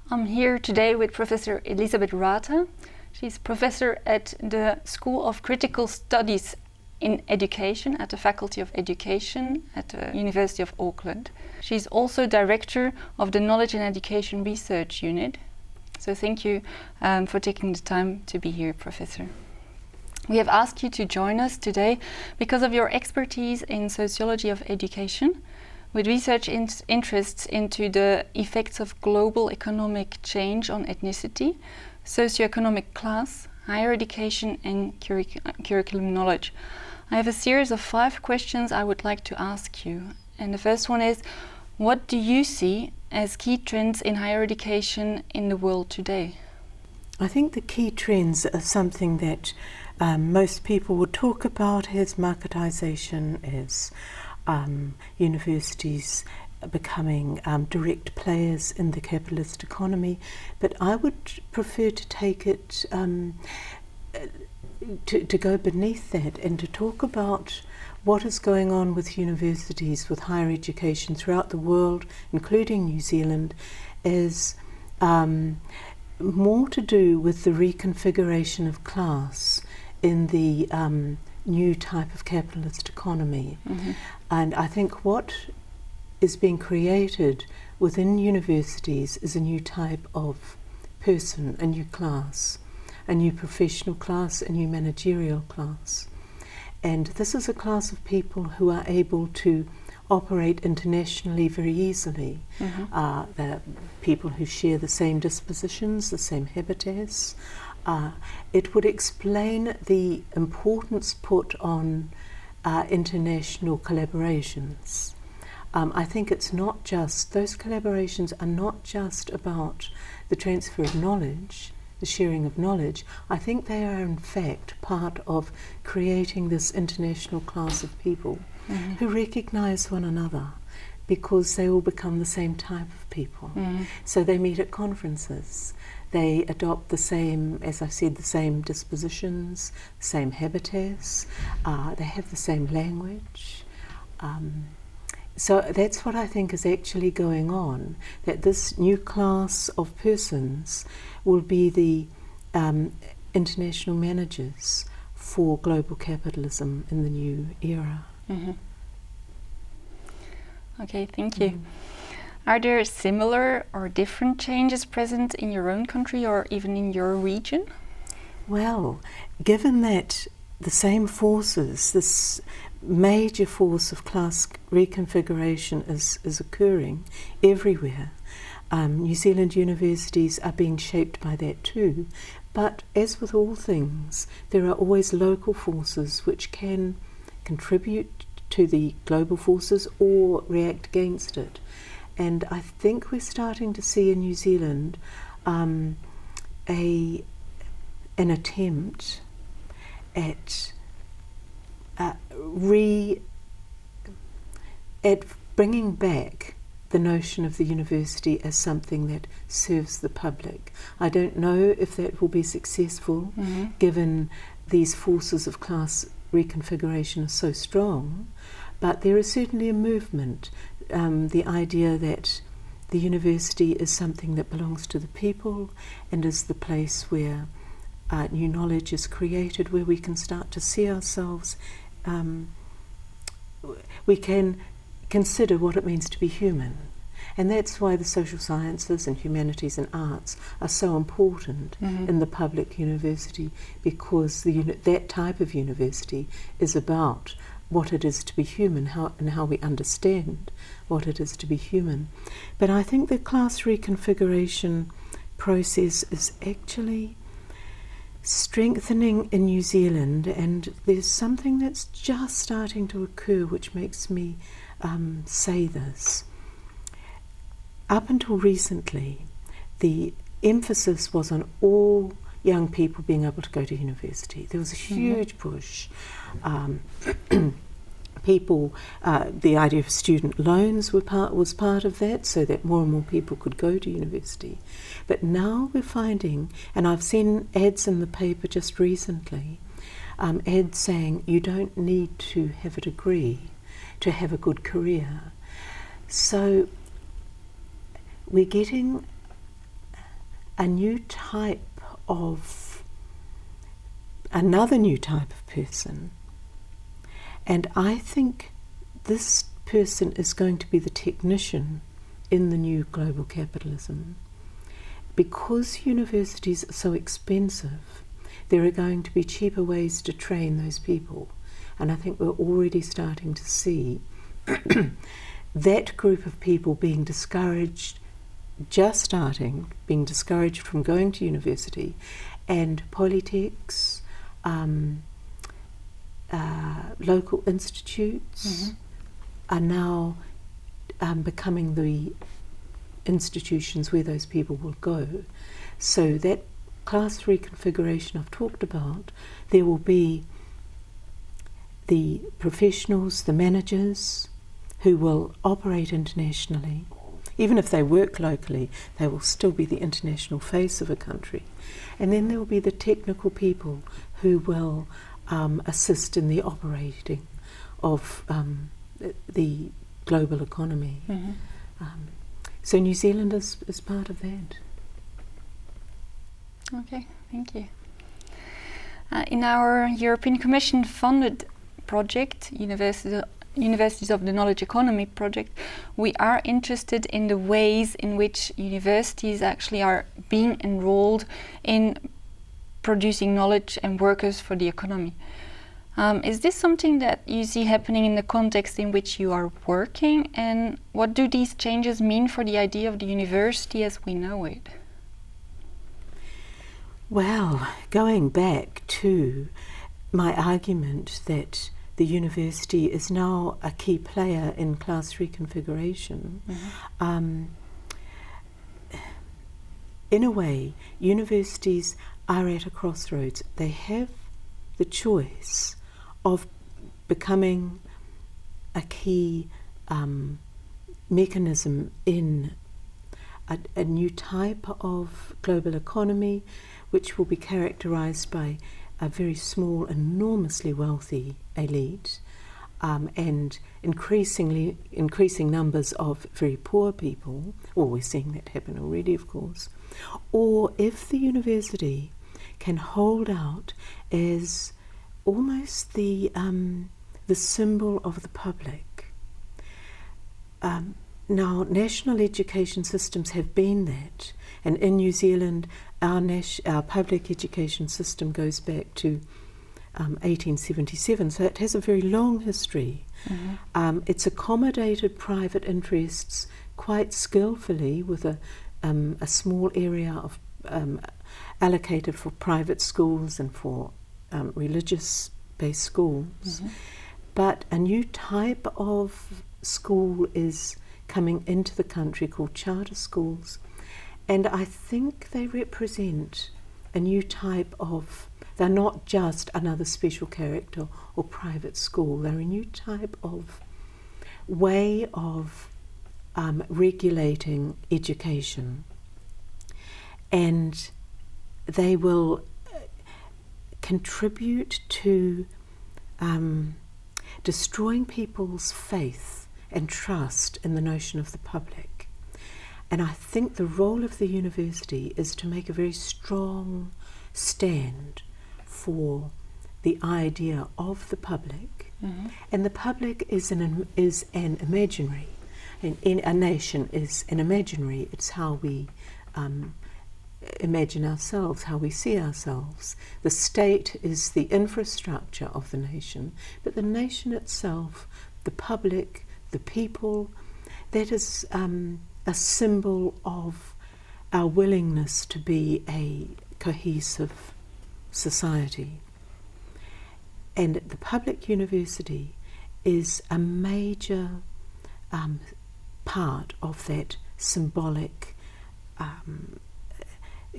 I'm here today with Professor Elisabeth Rata. She's professor at the School of Critical Studies in Education at the Faculty of Education at the University of Auckland. She's also director of the Knowledge and Education Research Unit. So thank you for taking the time to be here, Professor. We have asked you to join us today because of your expertise in sociology of education, with research interests into the effects of global economic change on ethnicity, socioeconomic class, higher education and curriculum knowledge. I have a series of 5 questions I would like to ask you. And the first one is, what do you see as key trends in higher education in the world today? I think the key trends are something that most people would talk about as marketisation, as universities becoming direct players in the capitalist economy, but I would prefer to take it to go beneath that and to talk about what is going on with universities, with higher education throughout the world, including New Zealand, as more to do with the reconfiguration of class in the new type of capitalist economy. Mm-hmm. And I think what is being created within universities is a new type of person, a new class, a new professional class, a new managerial class. And this is a class of people who are able to operate internationally very easily. Mm-hmm. They're people who share the same dispositions, the same habitus. It would explain the importance put on international collaborations. I think it's not just, those collaborations are not just about the transfer of knowledge, the sharing of knowledge. I think they are in fact part of creating this international class of people mm-hmm. who recognise one another because they all become the same type of people. Mm-hmm. So they meet at conferences. They adopt the same, as I said, the same dispositions, same habitus, they have the same language. So that's what I think is actually going on, that this new class of persons will be the international managers for global capitalism in the new era. Mm-hmm. Okay, thank you. Are there similar or different changes present in your own country or even in your region? Well, given that the same forces, this major force of class reconfiguration is occurring everywhere, New Zealand universities are being shaped by that too. But as with all things, there are always local forces which can contribute to the global forces or react against it. And I think we're starting to see in New Zealand an attempt at bringing back the notion of the university as something that serves the public. I don't know if that will be successful, mm-hmm. given these forces of class reconfiguration are so strong, but there is certainly a movement. The idea that the university is something that belongs to the people and is the place where new knowledge is created, where we can start to see ourselves, we can consider what it means to be human. And that's why the social sciences and humanities and arts are so important mm-hmm. in the public university, because that type of university is about what it is to be human, how we understand what it is to be human. But I think the class reconfiguration process is actually strengthening in New Zealand, and there's something that's just starting to occur which makes me say this. Up until recently, the emphasis was on all young people being able to go to university. There was a huge mm-hmm. push. People, the idea of student loans was part of that, so that more and more people could go to university. But now we're finding, and I've seen ads in the paper just recently, ads saying you don't need to have a degree to have a good career. So we're getting another new type of person. And I think this person is going to be the technician in the new global capitalism. Because universities are so expensive, there are going to be cheaper ways to train those people. And I think we're already starting to see that group of people being discouraged, being discouraged from going to university, and polytechs, local institutes are now becoming the institutions where those people will go. So that class reconfiguration I've talked about, there will be the professionals, the managers, who will operate internationally. Even if they work locally, they will still be the international face of a country. And then there will be the technical people who will assist in the operating of the global economy. So New Zealand is part of that. Okay, thank you. In our European Commission funded project, Universities of the Knowledge Economy project, we are interested in the ways in which universities actually are being enrolled in producing knowledge and workers for the economy. Is this something that you see happening in the context in which you are working, and what do these changes mean for the idea of the university as we know it? Well, going back to my argument that the university is now a key player in class reconfiguration, in a way, universities are at a crossroads. They have the choice of becoming a key mechanism in a new type of global economy, which will be characterized by a very small, enormously wealthy elite, and increasing numbers of very poor people. Well, we're seeing that happen already, of course. Or if the university can hold out as almost the symbol of the public. Now, national education systems have been that, and in New Zealand, our public education system goes back to 1877, so it has a very long history. It's accommodated private interests quite skillfully with a small area of allocated for private schools and for religious-based schools. But a new type of school is coming into the country called charter schools, and I think they represent a new type of, they're not just another special character or private school, they're a new type of way of regulating education, and they will contribute to destroying people's faith and trust in the notion of the public. And I think the role of the university is to make a very strong stand for the idea of the public. And the public is an imaginary, and in a nation is an imaginary. It's how we imagine ourselves, how we see ourselves. The state is the infrastructure of the nation, but the nation itself, the public, the people, that is a symbol of our willingness to be a cohesive society. And the public university is a major part of that symbolic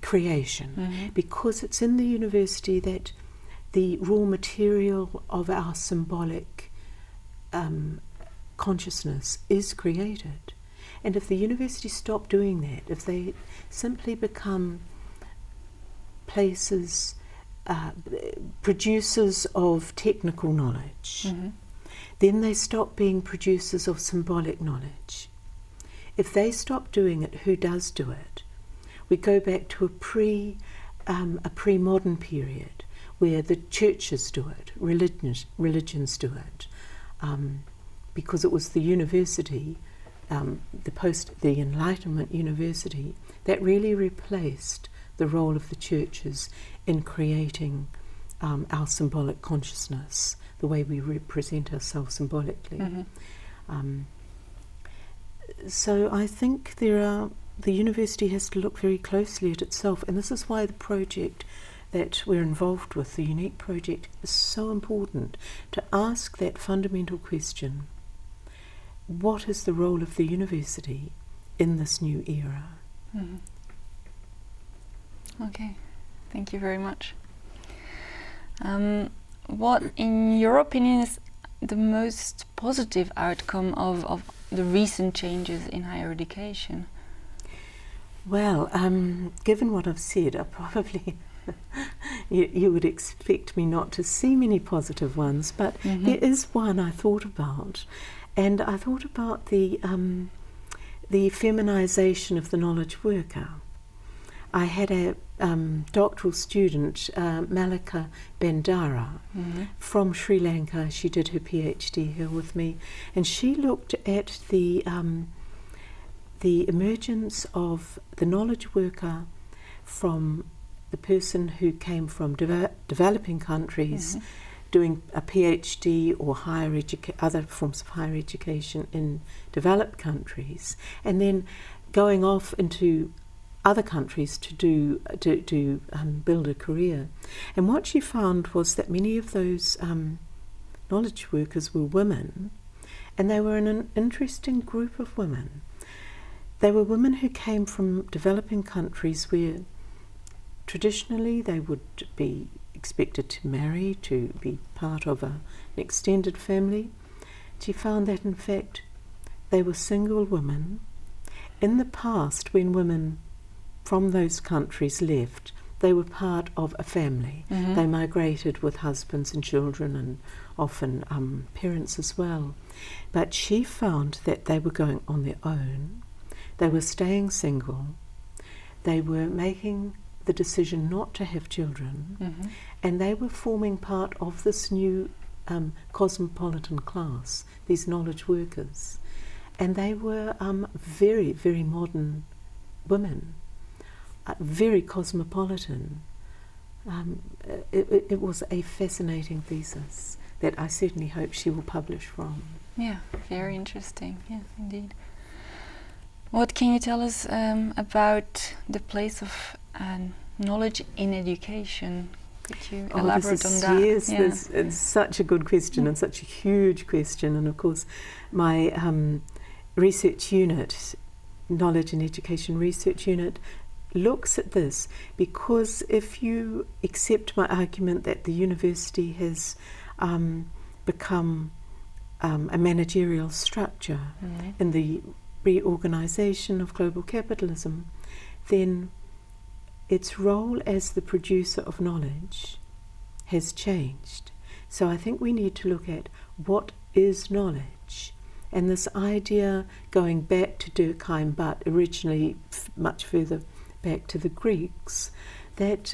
creation, because it's in the university that the raw material of our symbolic consciousness is created. And if the university stop doing that, if they simply become places, producers of technical knowledge, then they stop being producers of symbolic knowledge. If they stop doing it, who does do it? we go back to a pre-modern period where the churches do it, religions do it, because it was the university, the Enlightenment university, that really replaced the role of the churches in creating our symbolic consciousness, the way we represent ourselves symbolically. So I think the university has to look very closely at itself, and this is why the project that we're involved with, the UNIKE project, is so important, to ask that fundamental question: what is the role of the university in this new era? Okay, thank you very much. What, in your opinion, is the most positive outcome of the recent changes in higher education? Well, given what I've said, I probably you would expect me not to see many positive ones, but there is one I thought about, and I thought about the feminization of the knowledge worker. I had a doctoral student, Malika Bandara, from Sri Lanka. She did her PhD here with me, and she looked at the emergence of the knowledge worker from the person who came from developing countries, doing a PhD or other forms of higher education in developed countries, and then going off into other countries to build a career. And what she found was that many of those knowledge workers were women, and they were an interesting group of women. They were women who came from developing countries where traditionally they would be expected to marry, to be part of an extended family. She found that in fact they were single women. In the past, when women from those countries left, they were part of a family. They migrated with husbands and children, and often parents as well. But she found that they were going on their own. They were staying single. They were making the decision not to have children, and they were forming part of this new cosmopolitan class, these knowledge workers. And they were very, very modern women, very cosmopolitan. It was a fascinating thesis that I certainly hope she will publish from. Yeah, very interesting. Yeah, indeed. What can you tell us about the place of knowledge in education? Could you elaborate on that? Yes, it's such a good question and such a huge question. And of course, my research unit, Knowledge and Education Research Unit, looks at this, because if you accept my argument that the university has become a managerial structure in the reorganisation of global capitalism, then its role as the producer of knowledge has changed. So I think we need to look at what is knowledge, and this idea, going back to Durkheim, but originally much further back to the Greeks, that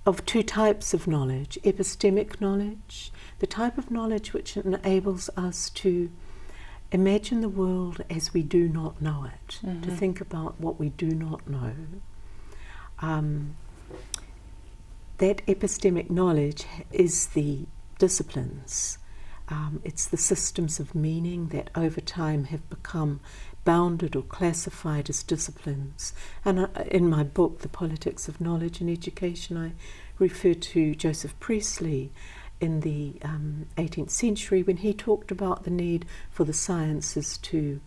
of two types of knowledge: epistemic knowledge, the type of knowledge which enables us to imagine the world as we do not know it, to think about what we do not know. That epistemic knowledge is the disciplines. It's the systems of meaning that over time have become bounded or classified as disciplines. And in my book, The Politics of Knowledge and Education, I refer to Joseph Priestley in the 18th century, when he talked about the need for the sciences to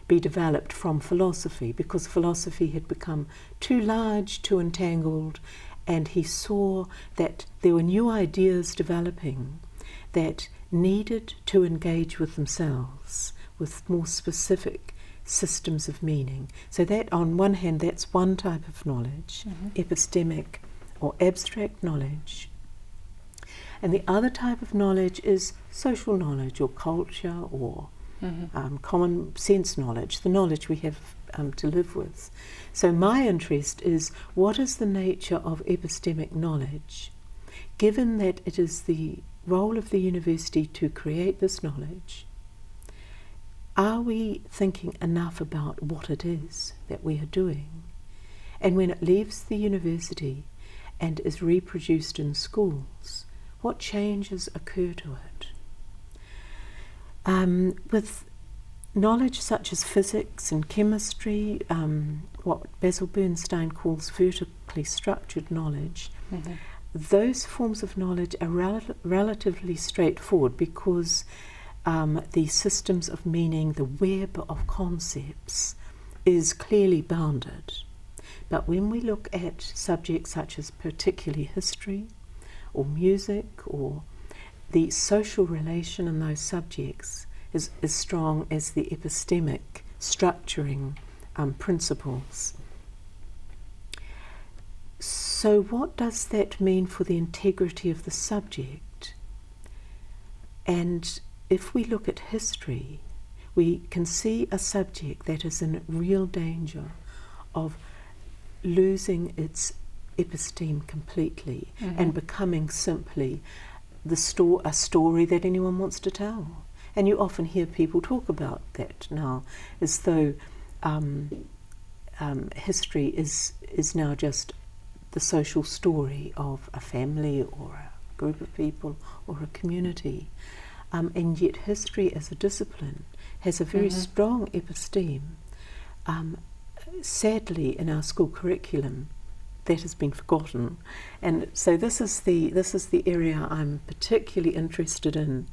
be developed from philosophy, because philosophy had become too large, too entangled, and he saw that there were new ideas developing that needed to engage with themselves, with more specific systems of meaning. So that, on one hand, that's one type of knowledge, epistemic or abstract knowledge. And the other type of knowledge is social knowledge or culture or common sense knowledge, the knowledge we have to live with. So my interest is, what is the nature of epistemic knowledge, given that it is the role of the university to create this knowledge? Are we thinking enough about what it is that we are doing? And when it leaves the university and is reproduced in schools, what changes occur to it? With knowledge such as physics and chemistry, what Basil Bernstein calls vertically structured knowledge, those forms of knowledge are relatively straightforward, because the systems of meaning, the web of concepts, is clearly bounded. But when we look at subjects such as particularly history or music, or the social relation in those subjects is as strong as the epistemic structuring principles. So what does that mean for the integrity of the subject? And if we look at history, we can see a subject that is in real danger of losing its episteme completely and becoming simply a story that anyone wants to tell. And you often hear people talk about that now, as though history is now just the social story of a family or a group of people or a community. And yet history as a discipline has a very strong episteme. Sadly, in our school curriculum, that has been forgotten. And so this is the area I'm particularly interested in.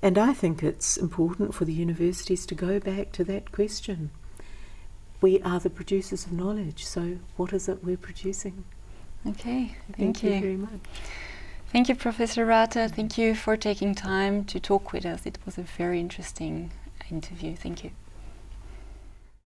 And I think it's important for the universities to go back to that question. We are the producers of knowledge, so what is it we're producing? Okay, Thank you very much. Thank you, Professor Rata. Thank you for taking time to talk with us. It was a very interesting interview. Thank you.